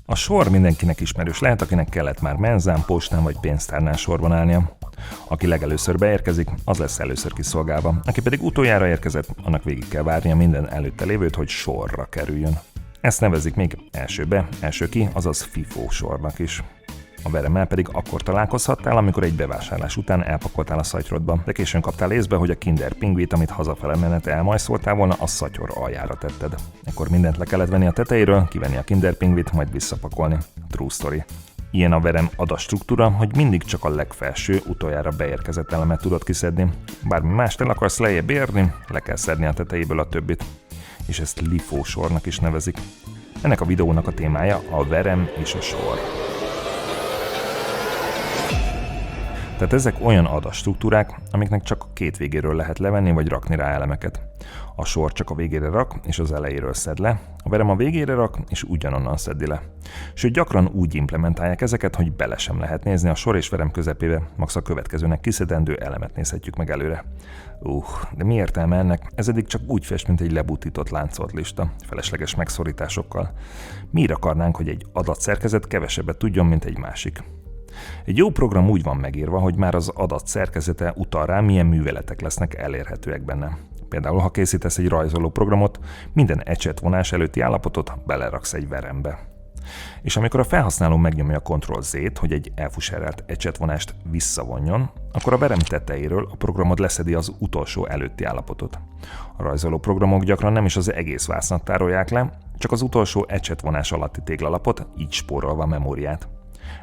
A sor mindenkinek ismerős lehet, akinek kellett már menzán, postán vagy pénztárnál sorban állnia. Aki legelőször beérkezik, az lesz először kiszolgálva. Aki pedig utoljára érkezett, annak végig kell várnia minden előtte lévőt, hogy sorra kerüljön. Ezt nevezik még első be, első ki, azaz FIFO sornak is. A veremmel pedig akkor találkozhattál, amikor egy bevásárlás után elpakoltál a szatyrodba, de későn kaptál észbe, hogy a Kinder pingvit, amit hazafele menet elmajszoltál volna, a szatyor aljára tetted. Ekkor mindent le kellett venni a tetejéről, kivenni a Kinder pingvit, majd visszapakolni. True story. Ilyen a verem adastruktúra, hogy mindig csak a legfelső, utoljára beérkezett elemet tudod kiszedni. Bármi mást el akarsz lejjebb érni, le kell szedni a tetejéből a többit. És ezt LIFO sornak is nevezik. Ennek a videónak a témája a verem és a sor. Tehát ezek olyan adastruktúrák, amiknek csak a két végéről lehet levenni vagy rakni rá elemeket. A sor csak a végére rak, és az elejéről szed le, a verem a végére rak, és ugyanonnan szedi le. Sőt, gyakran úgy implementálják ezeket, hogy bele sem lehet nézni a sor és verem közepébe, max a következőnek kiszedendő elemet nézhetjük meg előre. De mi értelme ennek? Ez eddig csak úgy fest, mint egy lebutított láncolt lista, felesleges megszorításokkal. Miért akarnánk, hogy egy adatszerkezet kevesebbet tudjon, mint egy másik? Egy jó program úgy van megírva, hogy már az adat szerkezete utal rá, milyen műveletek lesznek elérhetőek benne. Például, ha készítesz egy rajzoló programot, minden ecsetvonás előtti állapotot beleraksz egy verembe. És amikor a felhasználó megnyomja a Ctrl+Z-t, hogy egy elfuserált ecsetvonást visszavonjon, akkor a verem tetejéről a programod leszedi az utolsó előtti állapotot. A rajzoló programok gyakran nem is az egész vásznat tárolják le, csak az utolsó ecsetvonás alatti téglalapot, így spórolva a memóriát.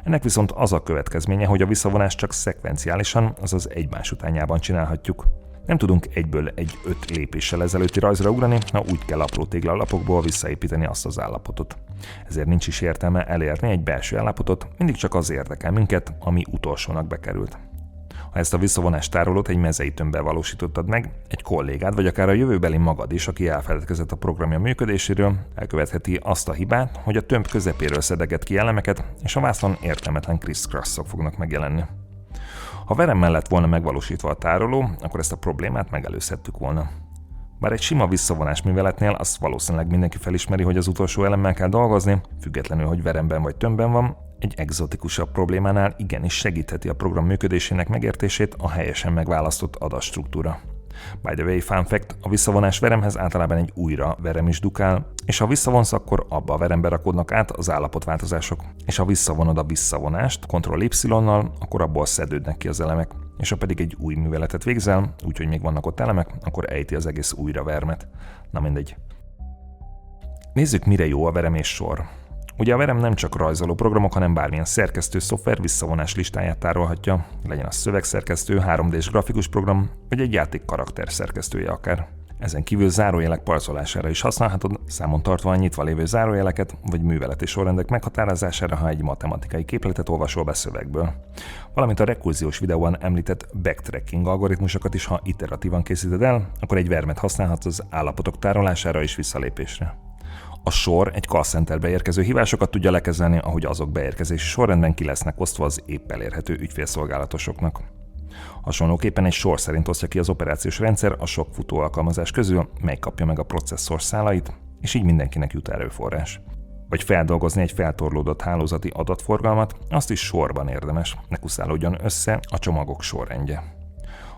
Ennek viszont az a következménye, hogy a visszavonást csak szekvenciálisan, azaz egymás utánjában csinálhatjuk. Nem tudunk egyből egy 5 lépéssel ezelőtti rajzra ugrani, ha úgy kell apró téglalapokból visszaépíteni azt az állapotot. Ezért nincs is értelme elérni egy belső állapotot, mindig csak az érdekel minket, ami utolsónak bekerült. Ha ezt a visszavonást tárolót egy mezei tömbben valósítottad meg, egy kollégád vagy akár a jövőbeli magad is, aki elfeledkezett a programja működéséről, elkövetheti azt a hibát, hogy a tömb közepéről szedeget ki elemeket, és a vászon értelmetlen criss-crossok fognak megjelenni. Ha verem mellett volna megvalósítva a tároló, akkor ezt a problémát megelőzhettük volna. Bár egy sima visszavonás műveletnél azt valószínűleg mindenki felismeri, hogy az utolsó elemmel kell dolgozni, függetlenül, hogy veremben vagy tömbben van, egy egzotikusabb problémánál igenis segítheti a program működésének megértését a helyesen megválasztott adatstruktúra. By the way, fun fact, a visszavonás veremhez általában egy újra verem is dukál, és ha visszavonsz, akkor abba a verembe rakódnak át az állapotváltozások. És ha visszavonod a visszavonást Ctrl+Y-nal, akkor abból szedődnek ki az elemek. És ha pedig egy új műveletet végzel, úgyhogy még vannak ott elemek, akkor ejti az egész újra vermet. Na mindegy. Nézzük, mire jó a verem és sor. Ugye a verem nem csak rajzoló programok, hanem bármilyen szerkesztő szoftver visszavonás listáját tárolhatja, legyen az szövegszerkesztő, 3D-s grafikus program, vagy egy játék karakter szerkesztője akár. Ezen kívül zárójelek parcolására is használhatod, számon tartva a nyitva lévő zárójeleket, vagy műveleti sorrendek meghatározására, ha egy matematikai képletet olvasol be szövegből. Valamint a rekurziós videóban említett backtracking algoritmusokat is, ha iteratívan készíted el, akkor egy vermet használhatsz az állapotok tárolására és visszalépésre. A sor egy call centerbe érkező hívásokat tudja lekezelni, ahogy azok beérkezési sorrendben ki lesznek osztva az épp elérhető ügyfélszolgálatosoknak. Hasonlóképpen egy sor szerint osztja ki az operációs rendszer a sok futó alkalmazás közül, mely kapja meg a processzor szálait, és így mindenkinek jut erőforrás. Vagy feldolgozni egy feltorlódott hálózati adatforgalmat, azt is sorban érdemes, ne kuszálódjon össze a csomagok sorrendje.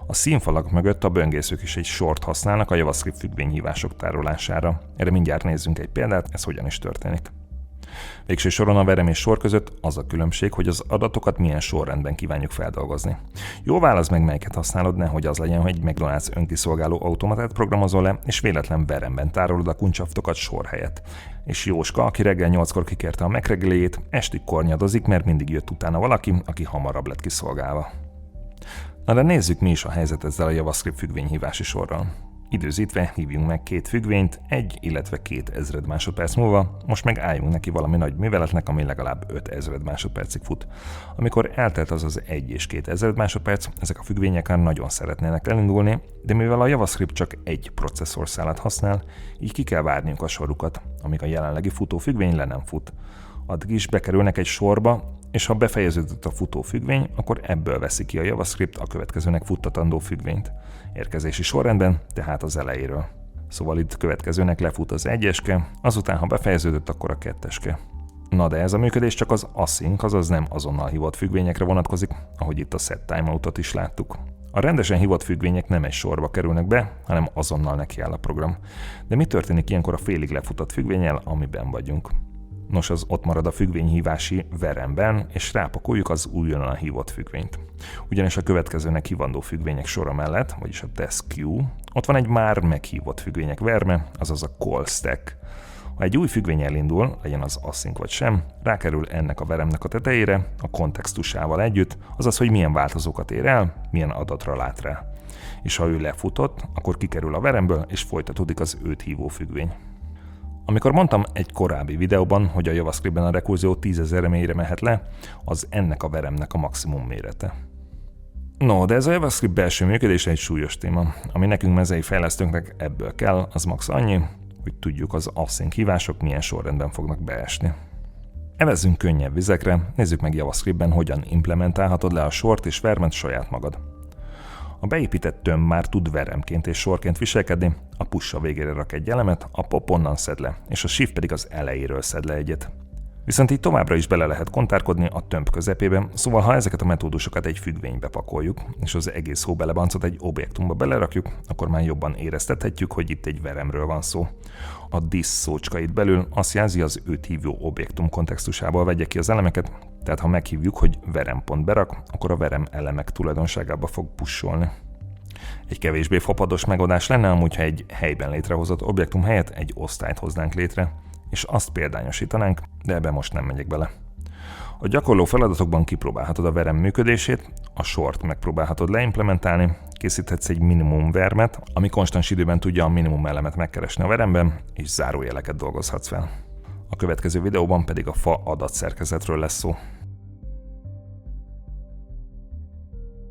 A színfalak mögött a böngészők is egy sort használnak a JavaScript függvényhívások tárolására. Erre mindjárt nézzünk egy példát, ez hogyan is történik. Végső soron a verem és sor között az a különbség, hogy az adatokat milyen sorrendben kívánjuk feldolgozni. Jól válaszd meg, melyiket használod, nehogy az legyen, hogy egy McDonald's önkiszolgáló automatát programozol le, és véletlen veremben tárolod a kuncsaftokat sor helyett. És Jóska, aki reggel 8-kor kikérte a megreggeléjét, estig kornyadozik, mert mindig jött utána valaki, aki hamarabb lett kiszolgálva. Na de nézzük, mi is a helyzet ezzel a JavaScript függvényhívási sorral. Időzítve hívjunk meg 2 függvényt 1, illetve 2000 másodperc múlva, most meg álljunk neki valami nagy műveletnek, ami legalább 5000 másodpercig fut. Amikor eltelt az 1 és 2000 másodperc, ezek a függvények már nagyon szeretnének elindulni, de mivel a JavaScript csak egy processzorszálat használ, így ki kell várniuk a sorukat, amíg a jelenlegi futó függvény le nem fut. Addig is bekerülnek egy sorba, és ha befejeződött a futó függvény, akkor ebből veszi ki a JavaScript a következőnek futtatandó függvényt. Érkezési sorrendben, tehát az elejéről. Szóval itt következőnek lefut az 1-eske, azután ha befejeződött, akkor a 2-eske. Na de ez a működés csak az async, azaz nem azonnal hívott függvényekre vonatkozik, ahogy itt a setTimeout-ot is láttuk. A rendesen hívott függvények nem egy sorba kerülnek be, hanem azonnal nekiáll a program. De mi történik ilyenkor a félig lefutott függvénnyel, amiben vagyunk? Nos, az ott marad a függvényhívási veremben, és rápakoljuk az újonnan hívott függvényt. Ugyanis a következőnek hívandó függvények sora mellett, vagyis a task queue, ott van egy már meghívott függvények verme, azaz a call stack. Ha egy új függvény elindul, legyen az async vagy sem, rákerül ennek a veremnek a tetejére, a kontextusával együtt, azaz, hogy milyen változókat ér el, milyen adatra lát rá. És ha ő lefutott, akkor kikerül a veremből, és folytatódik az őt hívó függvény. Amikor mondtam egy korábbi videóban, hogy a JavaScriptben a rekurzió 10.000 remélyre mehet le, az ennek a veremnek a maximum mérete. No, de ez a JavaScript belső működése egy súlyos téma. Ami nekünk mezei fejlesztőnknek ebből kell, az max annyi, hogy tudjuk, az async hívások milyen sorrendben fognak beesni. Evezzünk könnyebb vizekre, nézzük meg JavaScriptben, hogyan implementálhatod le a sort és vermet saját magad. A beépített tömb már tud veremként és sorként viselkedni, a push a végére rak egy elemet, a pop onnan szed le, és a shift pedig az elejéről szed le egyet. Viszont így továbbra is bele lehet kontárkodni a tömb közepébe, szóval ha ezeket a metódusokat egy függvénybe pakoljuk, és az egész hóbelebancot egy objektumba belerakjuk, akkor már jobban éreztethetjük, hogy itt egy veremről van szó. A this szócska itt belül azt jelzi, az őt hívó objektum kontextusából vegye ki az elemeket, tehát ha meghívjuk, hogy verem.berak, akkor a verem elemek tulajdonságába fog pusholni. Egy kevésbé fapados megoldás lenne amúgy, ha egy helyben létrehozott objektum helyett egy osztályt hoznánk létre, és azt példányosítanánk, de ebbe most nem megyek bele. A gyakorló feladatokban kipróbálhatod a verem működését, a sort megpróbálhatod leimplementálni, készíthetsz egy minimum vermet, ami konstans időben tudja a minimum elemet megkeresni a veremben, és zárójeleket dolgozhatsz fel. A következő videóban pedig a fa adatszerkezetről lesz szó.